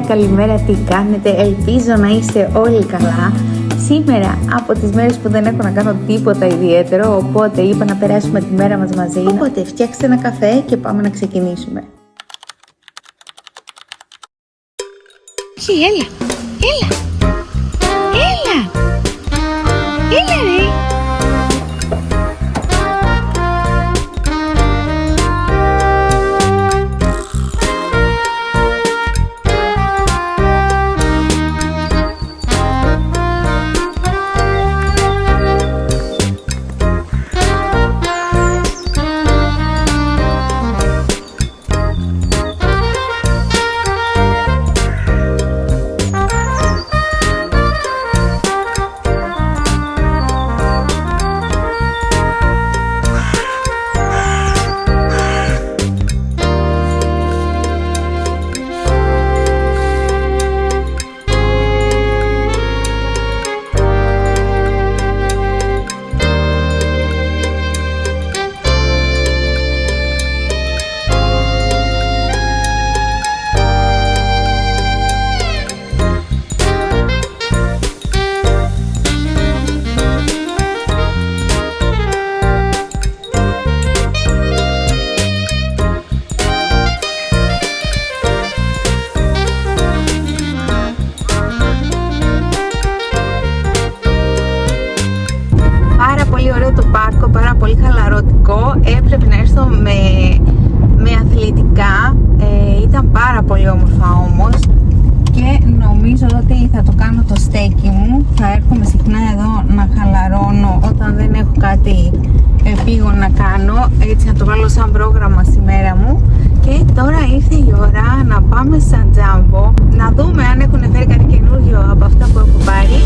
Καλημέρα, τι κάνετε? Ελπίζω να είστε όλοι καλά. Σήμερα από τις μέρες που δεν έχω να κάνω τίποτα ιδιαίτερο, οπότε είπα να περάσουμε τη μέρα μας μαζί. Οπότε φτιάξτε ένα καφέ και πάμε να ξεκινήσουμε. Έλα ρε. Πάρα πολύ χαλαρωτικό. Έπρεπε να έρθω με αθλητικά. Ήταν πάρα πολύ όμορφα όμως και νομίζω ότι θα το κάνω το στέκι μου. Θα έρχομαι συχνά εδώ να χαλαρώνω όταν δεν έχω κάτι επίγον να κάνω, έτσι να το βάλω σαν πρόγραμμα στη μέρα μου. Και τώρα ήρθε η ώρα να πάμε σαν τζάμπο, να δούμε αν έχουν φέρει κάτι καινούργιο από αυτά που έχω πάρει.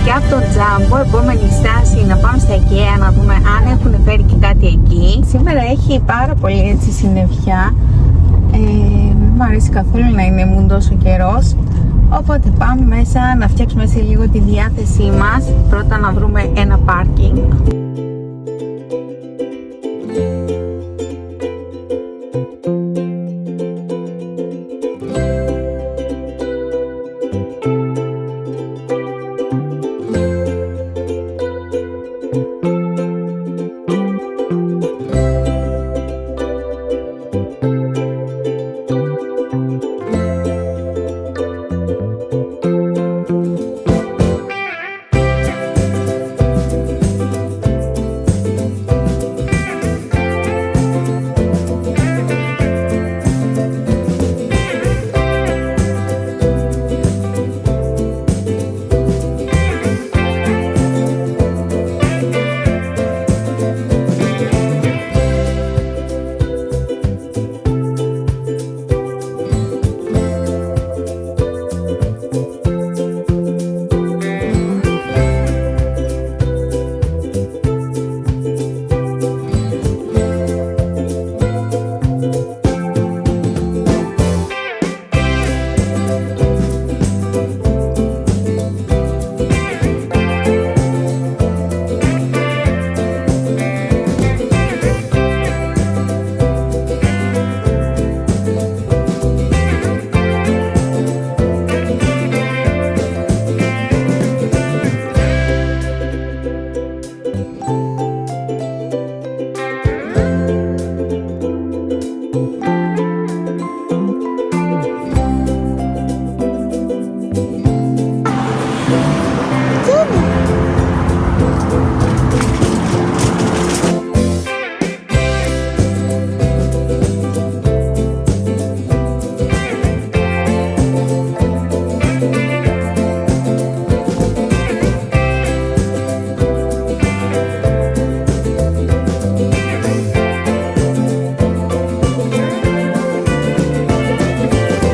Και από το τζάμπο, επόμενη στάση να πάμε στα IKEA να δούμε αν έχουν φέρει και κάτι εκεί. Σήμερα έχει πάρα πολύ έτσι συννεφιά. Μ' αρέσει καθόλου να είναι μουντός ο καιρός. Οπότε πάμε μέσα να φτιάξουμε έτσι λίγο τη διάθεσή μας. Πρώτα να βρούμε ένα πάρκινγκ.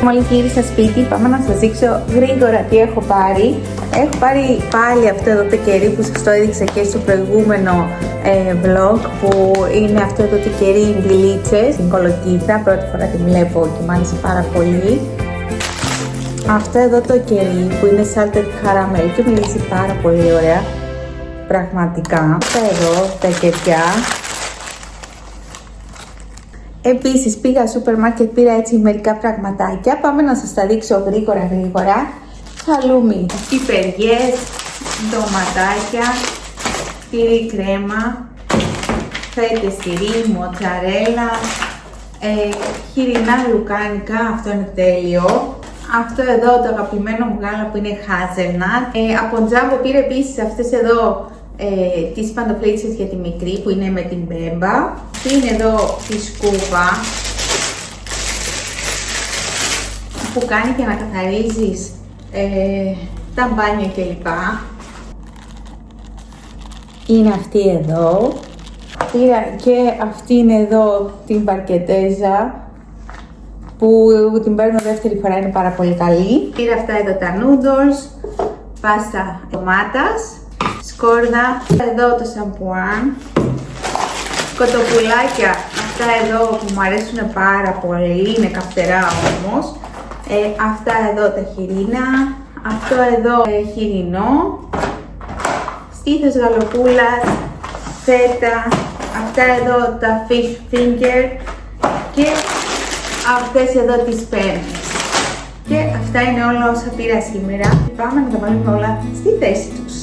Μόλις γύρισα σπίτι, πάμε να σας δείξω γρήγορα τι έχω πάρει. Έχω πάρει πάλι αυτό εδώ το κερί που σας το έδειξα και στο προηγούμενο vlog, που είναι αυτό εδώ το κερί μπιλίτσες, την κολοκύθα. Πρώτη φορά τη βλέπω και μ' άρεσε πάρα πολύ. Αυτό εδώ το κερί που είναι salted caramel και μυρίζει πάρα πολύ ωραία. Πραγματικά. Αυτά εδώ τα κεριά. Επίσης πήγα στο σούπερ μάρκετ, πήρα έτσι μερικά πραγματάκια. Πάμε να σας τα δείξω γρήγορα. Χαλούμι, πιπεριές, ντοματάκια, τυρί κρέμα, φέτες τυρί, μοτσαρέλα, χοιρινά λουκάνικα, αυτό είναι τέλειο. Αυτό εδώ το αγαπημένο μου γάλα που είναι hazelnut. Από Jumbo πήρε επίσης αυτές εδώ τις παντοφλίτσες για τη μικρή που είναι με την μπέμπα. Είναι εδώ τη σκούπα που κάνει για να καθαρίζεις τα μπάνια κλπ. Είναι αυτή εδώ. Πήρα και αυτή είναι εδώ την παρκετέζα που την παίρνω δεύτερη φορά, είναι πάρα πολύ καλή. Πήρα αυτά εδώ τα noodles, πάστα ντομάτας, σκόρδα, εδώ το σαμπουάν, κοτοπουλάκια, αυτά εδώ που μου αρέσουν πάρα πολύ, είναι καυτερά όμως. Αυτά εδώ τα χοιρίνα, αυτό εδώ χοιρινό, στήθος γαλοπούλας, φέτα, αυτά εδώ τα fish finger και αυτές εδώ τις πέμες. Και αυτά είναι όλα όσα πήρα σήμερα. Πάμε να τα βάλουμε όλα στη θέση τους.